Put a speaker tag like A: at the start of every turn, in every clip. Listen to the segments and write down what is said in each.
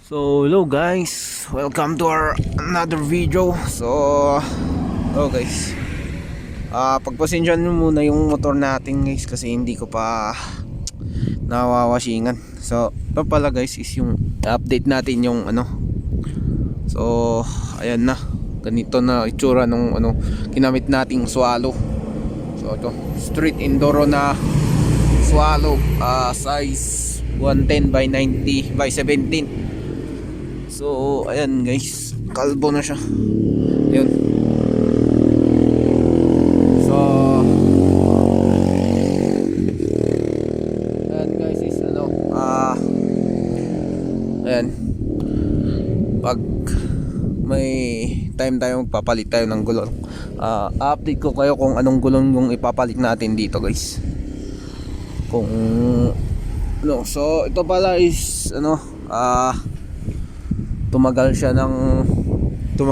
A: So hello guys, welcome to our another video. Hello guys, pagpasensyahan nyo muna yung motor natin guys, kasi hindi ko pa nawawashingan. So ito pala guys is yung update natin yung So ayan na, ganito na itsura nung ginamit nating Swallow. So ito, street enduro na Swallow, size 110 by 90 by 17. So ayan guys, kalbo na siya. Yun. So ayan guys is ayan, pag may time tayo magpapalit tayo ng gulong, update ko kayo kung anong gulong yung ipapalit natin dito guys. So ito pala is tumagal siya ng 4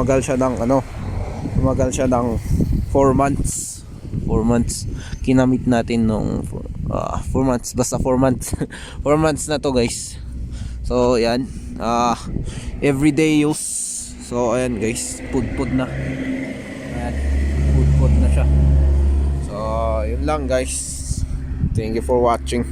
A: months. 4 months kinamit natin nung 4 months, basta 4 months. 4 months na to guys. So yan, everyday use. So ayan guys, pud na. Ayan, pud na siya. So yun lang guys, thank you for watching.